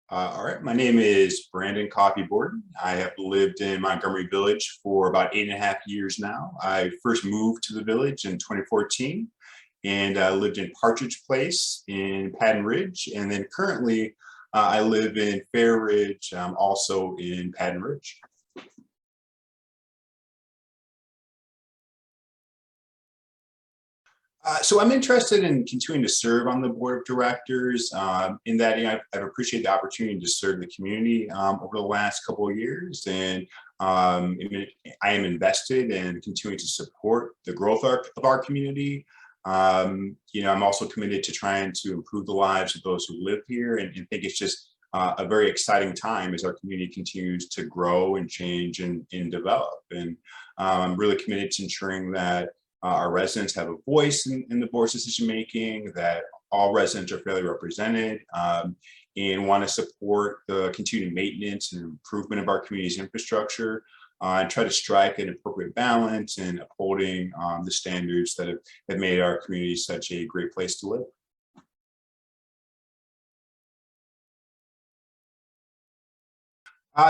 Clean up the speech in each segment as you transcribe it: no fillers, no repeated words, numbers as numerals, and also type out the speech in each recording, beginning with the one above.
All right, my name is Brandon Coffee-Borden. I have lived in Montgomery Village for about 8.5 years now. I first moved to the village in 2014 and lived in Partridge Place in Patton Ridge. And then currently I live in Fair Ridge, also in Patton Ridge. So I'm interested in continuing to serve on the board of directors. In that, I've appreciated the opportunity to serve the community over the last couple of years, and I am invested in continuing to support the growth of our community. I'm also committed to trying to improve the lives of those who live here, and think it's just a very exciting time as our community continues to grow and change and develop. And I'm really committed to ensuring that our residents have a voice in the board's decision making, that all residents are fairly represented, and want to support the continued maintenance and improvement of our community's infrastructure, and try to strike an appropriate balance in upholding the standards that have made our community such a great place to live.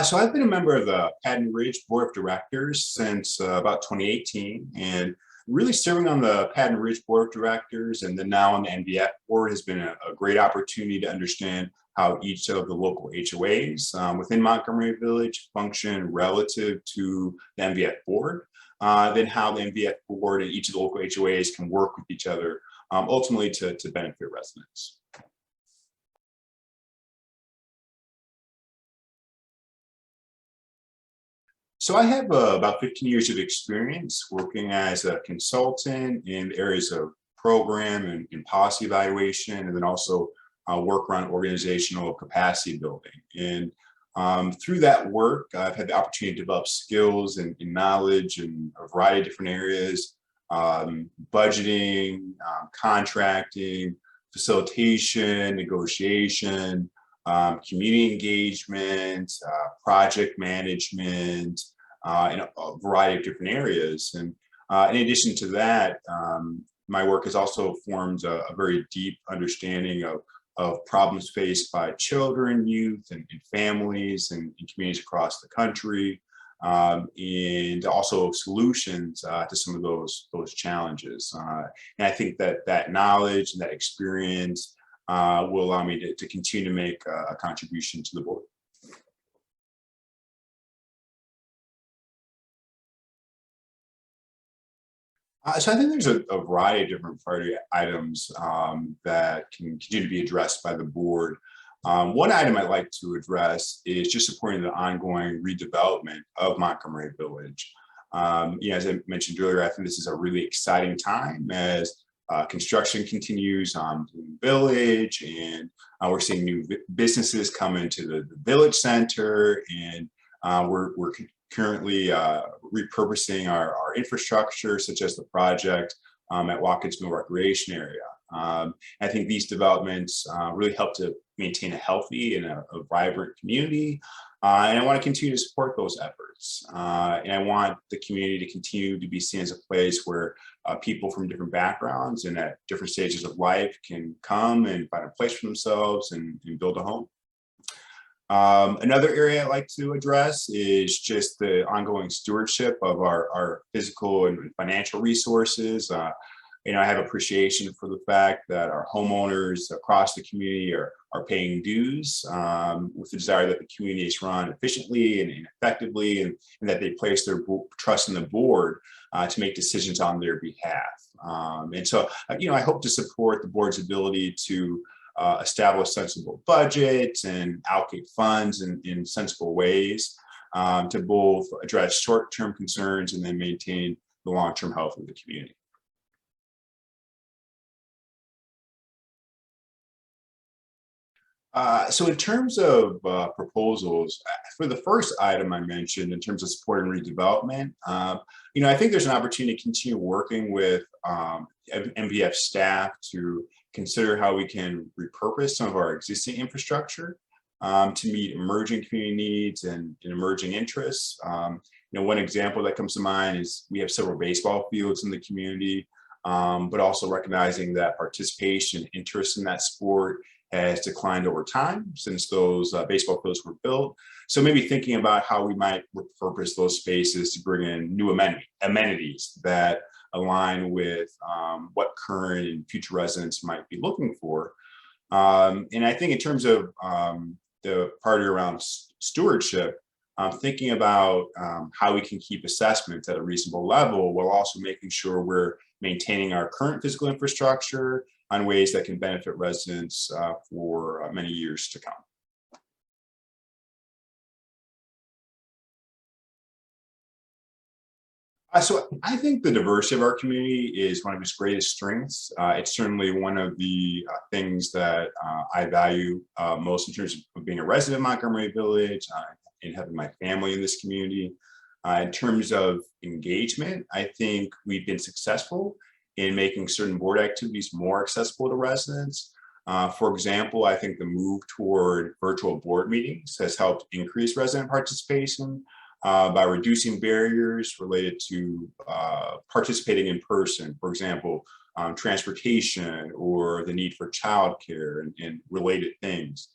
So I've been a member of the Patton Ridge Board of Directors since about 2018, and really serving on the Patton Ridge Board of Directors and then now on the MVF board has been a great opportunity to understand how each of the local HOAs within Montgomery Village function relative to the MVF board, then how the MVF board and each of the local HOAs can work with each other, ultimately to benefit residents. So I have about 15 years of experience working as a consultant in areas of program and policy evaluation, and then also work around organizational capacity building. And through that work, I've had the opportunity to develop skills and knowledge in a variety of different areas: budgeting, contracting, facilitation, negotiation, community engagement, project management, in a variety of different areas. And in addition to that, my work has also formed a very deep understanding of problems faced by children, youth, and families and communities across the country, and also solutions to some of those challenges. And I think that knowledge and that experience will allow me to continue to make a contribution to the board. So I think there's a variety of different priority items that can continue to be addressed by the board. One item I'd like to address is just supporting the ongoing redevelopment of Montgomery Village. As I mentioned earlier, I think this is a really exciting time as construction continues in the village, and we're seeing new businesses come into the village center, and we're currently repurposing our infrastructure, such as the project at Watkins Mill Recreation Area. I think these developments really help to maintain a healthy and a vibrant community, and I want to continue to support those efforts. And I want the community to continue to be seen as a place where people from different backgrounds and at different stages of life can come and find a place for themselves and build a home. Another area I'd like to address is just the ongoing stewardship of our physical and financial resources. I have appreciation for the fact that our homeowners across the community are paying dues, with the desire that the community is run efficiently and effectively, and that they place their trust in the board to make decisions on their behalf. And so, I hope to support the board's ability to establish sensible budgets and allocate funds in sensible ways to both address short-term concerns and then maintain the long-term health of the community. So in terms of proposals, for the first item I mentioned, in terms of supporting redevelopment, I think there's an opportunity to continue working with MVF staff to consider how we can repurpose some of our existing infrastructure to meet emerging community needs and emerging interests. One example that comes to mind is we have several baseball fields in the community, but also recognizing that participation, interest in that sport has declined over time since those baseball fields were built. So maybe thinking about how we might repurpose those spaces to bring in new amenities that align with what current and future residents might be looking for. And I think in terms of the part around stewardship, thinking about how we can keep assessments at a reasonable level while also making sure we're maintaining our current physical infrastructure on ways that can benefit residents for many years to come. So I think the diversity of our community is one of its greatest strengths. It's certainly one of the things that I value most in terms of being a resident of Montgomery Village and having my family in this community. In terms of engagement, I think we've been successful in making certain board activities more accessible to residents. For example, I think the move toward virtual board meetings has helped increase resident participation by reducing barriers related to participating in person, for example, transportation or the need for childcare and related things.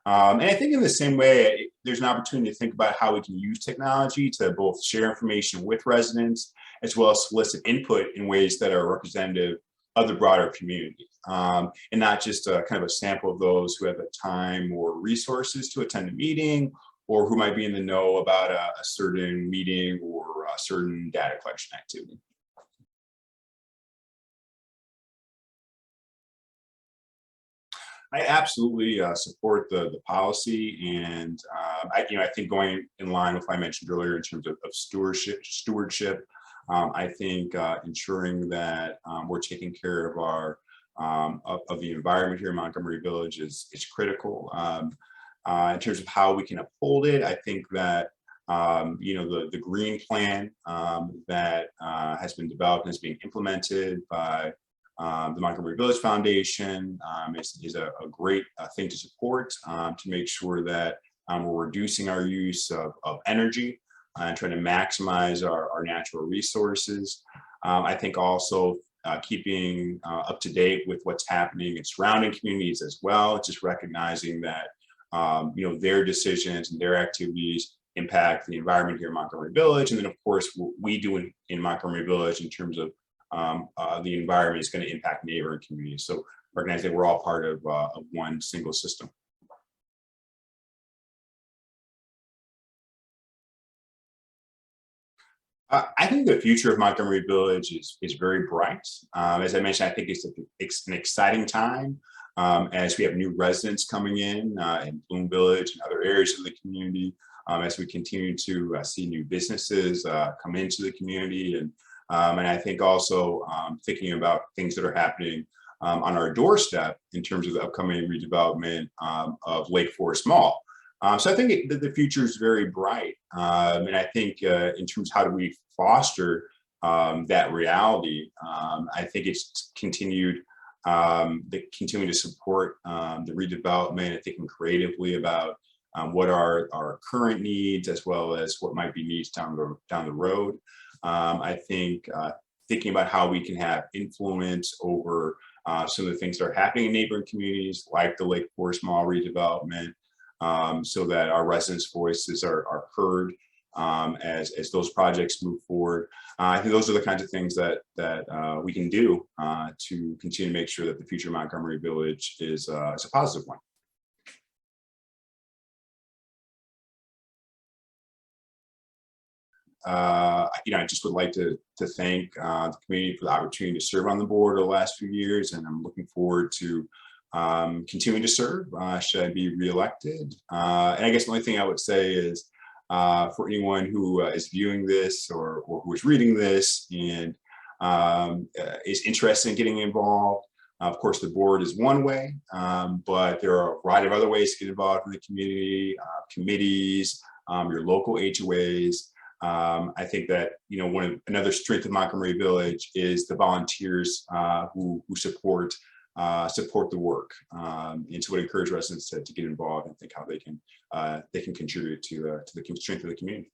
And I think in the same way, there's an opportunity to think about how we can use technology to both share information with residents, as well as solicit input in ways that are representative of the broader community, and not just kind of a sample of those who have the time or resources to attend a meeting, or who might be in the know about a certain meeting or a certain data collection activity. I absolutely support the policy, and I think going in line with what I mentioned earlier in terms of stewardship, I think ensuring that we're taking care of our of the environment here in Montgomery Village is critical. In terms of how we can uphold it, I think that the green plan that has been developed and is being implemented by the Montgomery Village Foundation is a great thing to support to make sure that we're reducing our use of energy and trying to maximize our natural resources. I think also keeping up to date with what's happening in surrounding communities as well, just recognizing that their decisions and their activities impact the environment here in Montgomery Village. And then of course, what we do in Montgomery Village in terms of the environment is going to impact neighboring communities. So recognize that we're all part of one single system. I think the future of Montgomery Village is very bright. As I mentioned, I think it's an exciting time as we have new residents coming in Bloom Village and other areas of the community, as we continue to see new businesses come into the community. And I think also thinking about things that are happening on our doorstep in terms of the upcoming redevelopment of Lake Forest Mall. So I think the future is very bright. And I think in terms of how do we foster that reality, I think it's continuing to support the redevelopment and thinking creatively about what are our current needs as well as what might be needs down the road. I think thinking about how we can have influence over some of the things that are happening in neighboring communities like the Lake Forest Mall redevelopment, so that our residents' voices are heard as those projects move forward. I think those are the kinds of things that we can do to continue to make sure that the future of Montgomery Village is a positive one. I just would like to thank the community for the opportunity to serve on the board over the last few years, and I'm looking forward to continuing to serve should I be reelected. And I guess the only thing I would say is for anyone who is viewing this or who is reading this and is interested in getting involved, of course, the board is one way, but there are a variety of other ways to get involved in the community, committees, your local HOAs. I think that another strength of Montgomery Village is the volunteers who support the work, and so would encourage residents to get involved and think how they can contribute to the strength of the community.